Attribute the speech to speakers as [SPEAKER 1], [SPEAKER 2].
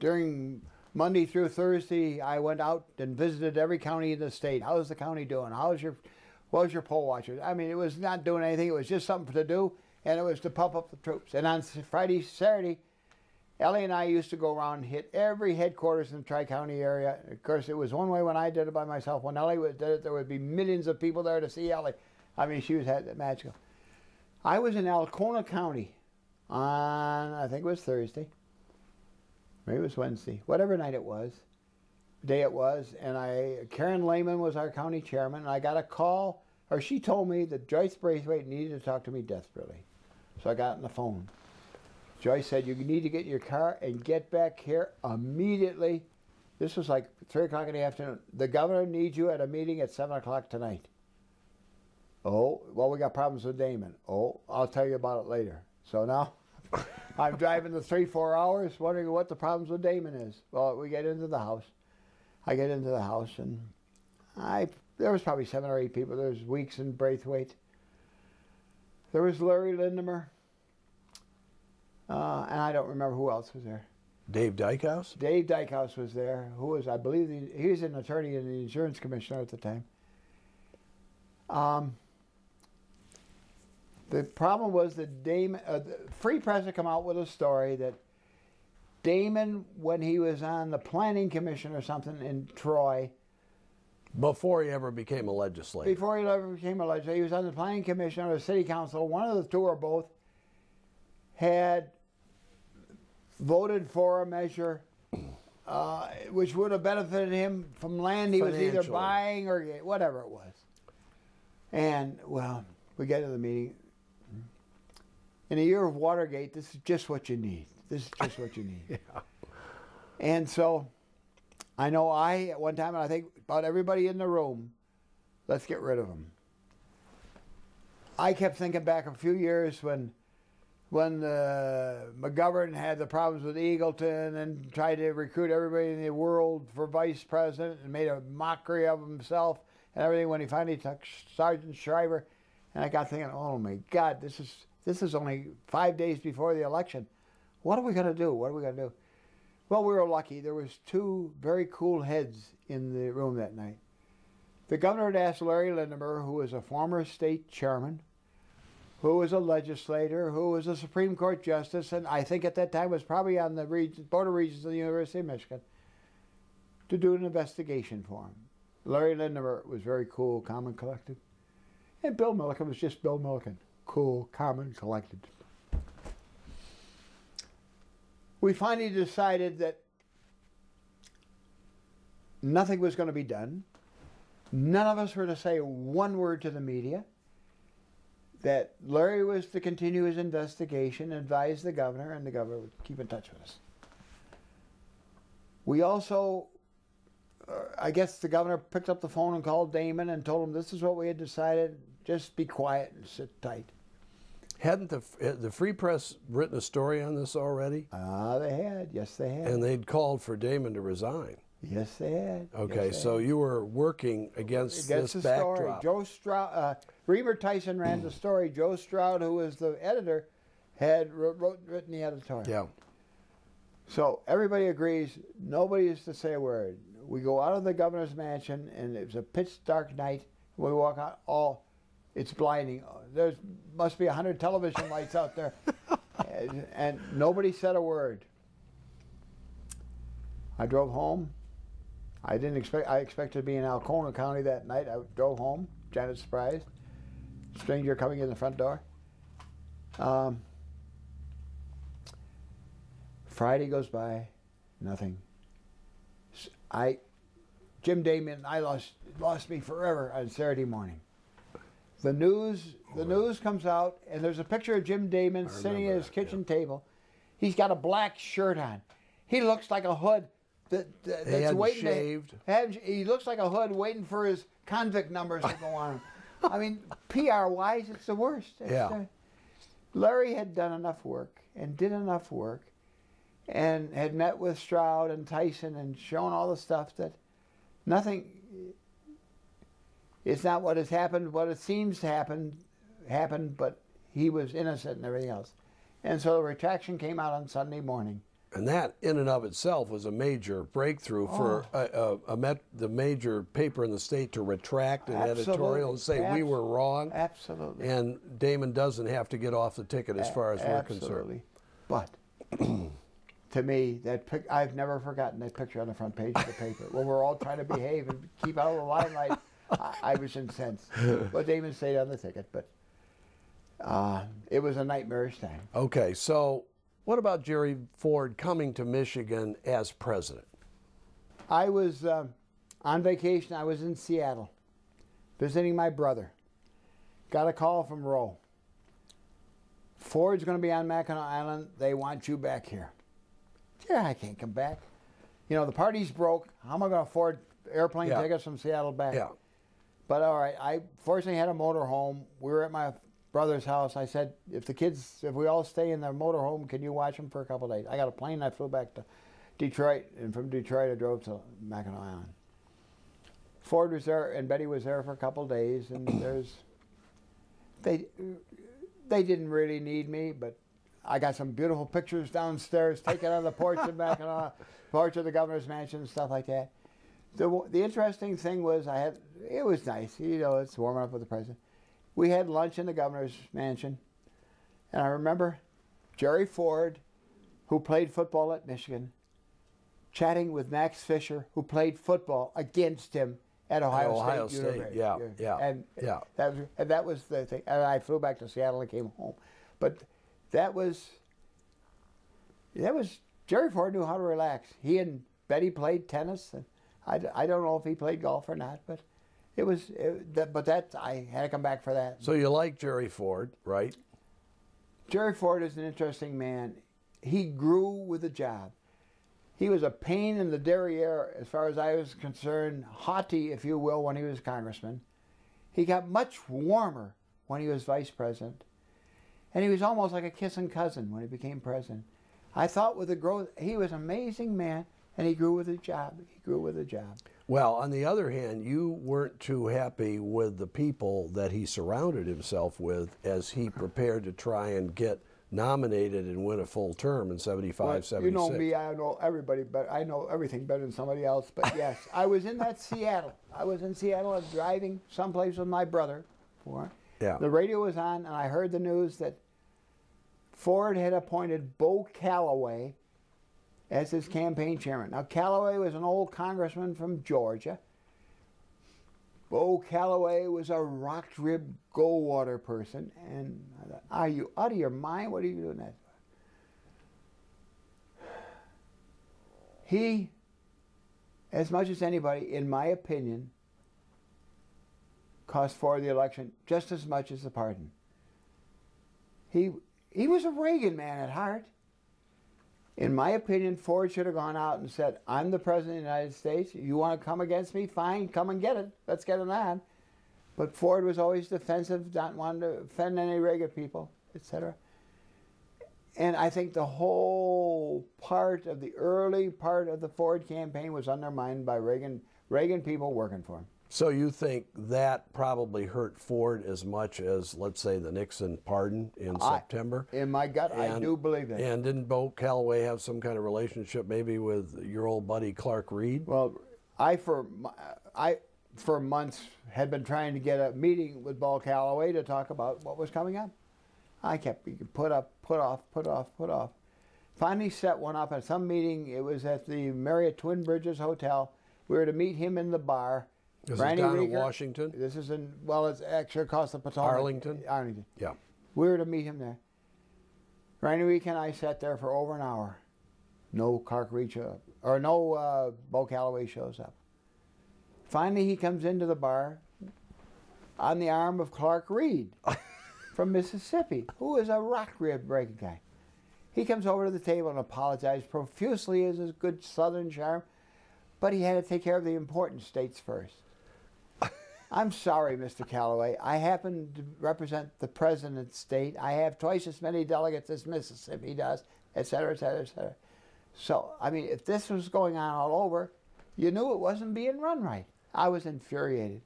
[SPEAKER 1] during Monday through Thursday, I went out and visited every county in the state. How's the county doing? What was your poll watchers? I mean, it was not doing anything. It was just something to do, and it was to pump up the troops. And on Friday, Saturday, Ellie and I used to go around and hit every headquarters in the Tri-County area. Of course, it was one way when I did it by myself. When Ellie did it, there would be millions of people there to see Ellie. I mean, she was magical. I was in Alcona County on, I think it was Thursday. Maybe it was Wednesday. Whatever night it was, day it was. And Karen Lehman was our county chairman. And I got a call, or she told me that Joyce Braithwaite needed to talk to me desperately. So I got on the phone. Joyce said, you need to get in your car and get back here immediately. This was like 3 o'clock in the afternoon. The governor needs you at a meeting at 7 o'clock tonight. Oh, well, we got problems with Damon. Oh, I'll tell you about it later. So now I'm driving the 3-4 hours wondering what the problems with Damon is. Well, we get into the house. I get into the house, and there was probably 7 or 8 people. There was Weeks and Braithwaite. There was Larry Lindemer. And I don't remember who else was there.
[SPEAKER 2] Dave Dykehouse?
[SPEAKER 1] Dave Dykehouse was there, who was, I believe, he was an attorney and the insurance commissioner at the time. The problem was that Damon, the Free Press had come out with a story that Damon, when he was on the planning commission or something in Troy.
[SPEAKER 2] Before he ever became a legislator.
[SPEAKER 1] Before he ever became a legislator. He was on the planning commission or the city council. One of the two or both had voted for a measure which would have benefited him from land he was either buying or whatever it was. And, well, we get to the meeting. In a year of Watergate, this is just what you need. This is just what you need.
[SPEAKER 2] Yeah.
[SPEAKER 1] And so, I know at one time, and I think about everybody in the room, let's get rid of him. I kept thinking back a few years when McGovern had the problems with Eagleton and tried to recruit everybody in the world for vice president and made a mockery of himself and everything when he finally took Sergeant Shriver. And I got thinking, oh my God, this is only 5 days before the election. What are we going to do? What are we going to do? Well, we were lucky. There was 2 very cool heads in the room that night. The governor had asked Larry Lindemer, who was a former state chairman, who was a legislator, who was a Supreme Court justice, and I think at that time was probably on the Board of Regents of the University of Michigan, to do an investigation for him. Larry Lindemer was very cool, calm, and collected. And Bill Milliken was just Bill Milliken, cool, calm, and collected. We finally decided that nothing was going to be done. None of us were to say one word to the media. That Larry was to continue his investigation, advise the governor, and the governor would keep in touch with us. We also, I guess the governor picked up the phone and called Damon and told him this is what we had decided, just be quiet and sit tight.
[SPEAKER 2] Hadn't the Free Press written a story on this already?
[SPEAKER 1] They had, yes they had.
[SPEAKER 2] And they'd called for Damon to resign.
[SPEAKER 1] Yes, they had.
[SPEAKER 2] Okay,
[SPEAKER 1] yes,
[SPEAKER 2] so you were working against this backdrop.
[SPEAKER 1] Story. Joe Stroud, Reaver Tyson ran the story. Joe Stroud, who was the editor, had written the editorial.
[SPEAKER 2] Yeah.
[SPEAKER 1] So everybody agrees, nobody is to say a word. We go out of the governor's mansion, and it was a pitch dark night. We walk out, it's blinding. There must be 100 television lights out there. And nobody said a word. I drove home. I expected to be in Alcona County that night. I drove home. Janet's surprised. Stranger coming in the front door. Friday goes by, nothing. Jim Damon, I lost me forever on Saturday morning. The news comes out, and there's a picture of Jim Damon sitting at his kitchen table. He's got a black shirt on. He looks like a hood that's waiting.
[SPEAKER 2] Shaved.
[SPEAKER 1] He looks like a hood waiting for his convict numbers to go on. I mean, PR-wise, it's the worst. Larry had done enough work and did enough work and had met with Stroud and Tyson and shown all the stuff that nothing, it's not what has happened, what it seems to happen, but he was innocent and everything else. And so the retraction came out on Sunday morning.
[SPEAKER 2] And that, in and of itself, was a major breakthrough for the major paper in the state to retract an editorial and say we were wrong.
[SPEAKER 1] Absolutely.
[SPEAKER 2] And Damon doesn't have to get off the ticket as far as we're concerned.
[SPEAKER 1] But to me, I've never forgotten that picture on the front page of the paper when we're all trying to behave and keep out of the limelight. I was incensed. Well, Damon stayed on the ticket, but it was a nightmarish time.
[SPEAKER 2] Okay, so what about Jerry Ford coming to Michigan as president?
[SPEAKER 1] I was on vacation. I was in Seattle visiting my brother. Got a call from Roe. Ford's going to be on Mackinac Island. They want you back here. Yeah, I can't come back. You know, the party's broke. How am I going to afford airplane tickets from Seattle back?
[SPEAKER 2] Yeah.
[SPEAKER 1] But all right, I fortunately had a motorhome. We were at my brother's house. I said, if we all stay in the motorhome, can you watch them for a couple of days? I got a plane. I flew back to Detroit, and from Detroit I drove to Mackinac Island. Ford was there, and Betty was there for a couple of days, and they didn't really need me, but I got some beautiful pictures downstairs taken on the porch of Mackinac, porch of the governor's mansion and stuff like that. The interesting thing was it was nice, you know, it's warming up with the president. We had lunch in the governor's mansion, and I remember Jerry Ford, who played football at Michigan, chatting with Max Fisher, who played football against him at Ohio State University.
[SPEAKER 2] Yeah.
[SPEAKER 1] And that was the thing. And I flew back to Seattle and came home. But that was Jerry Ford knew how to relax. He and Betty played tennis, and I don't know if he played golf or not, but I had to come back for that.
[SPEAKER 2] So you like Jerry Ford, right?
[SPEAKER 1] Jerry Ford is an interesting man. He grew with the job. He was a pain in the derriere, as far as I was concerned, haughty, if you will, when he was congressman. He got much warmer when he was vice president. And he was almost like a kissing cousin when he became president. I thought with the growth, he was an amazing man, and he grew with the job. He grew with the job.
[SPEAKER 2] Well, on the other hand, you weren't too happy with the people that he surrounded himself with as he prepared to try and get nominated and win a full term in 75, 76.
[SPEAKER 1] You know me, I know everybody, but I know everything better than somebody else. But yes, I was in that Seattle. I was in Seattle and driving someplace with my brother.
[SPEAKER 2] Yeah.
[SPEAKER 1] The radio was on, and I heard the news that Ford had appointed Bo Calloway as his campaign chairman. Now, Calloway was an old congressman from Georgia. Bo Calloway was a rock-ribbed Goldwater person, and I thought, are you out of your mind? What are you doing that for? He, as much as anybody, in my opinion, cost Ford the election just as much as the pardon. He was a Reagan man at heart. In my opinion, Ford should have gone out and said, I'm the president of the United States. You want to come against me? Fine, come and get it. Let's get it on. But Ford was always defensive, not wanting to offend any Reagan people, etc. And I think the whole the early part of the Ford campaign was undermined by Reagan people working for him.
[SPEAKER 2] So you think that probably hurt Ford as much as, let's say, the Nixon pardon in September?
[SPEAKER 1] In my gut, I do believe that.
[SPEAKER 2] And didn't Bo Calloway have some kind of relationship maybe with your old buddy Clark Reed?
[SPEAKER 1] Well, I for months had been trying to get a meeting with Bo Calloway to talk about what was coming up. I kept put off. Finally set one up at some meeting. It was at the Marriott Twin Bridges Hotel. We were to meet him in the bar.
[SPEAKER 2] This is down in Washington?
[SPEAKER 1] This is it's actually across the Potomac.
[SPEAKER 2] Arlington?
[SPEAKER 1] Arlington.
[SPEAKER 2] Yeah.
[SPEAKER 1] We were to meet him there. Randy Reed and I sat there for over an hour. No Clark Reed showed up, or no Bo Calloway shows up. Finally, he comes into the bar on the arm of Clark Reed from Mississippi, who is a rock-ribbed Reagan guy. He comes over to the table and apologized profusely as his good Southern charm, but he had to take care of the important states first. I'm sorry, Mr. Calloway. I happen to represent the president's state. I have twice as many delegates as Mississippi does, et cetera, et cetera, et cetera. So, I mean, if this was going on all over, you knew it wasn't being run right. I was infuriated.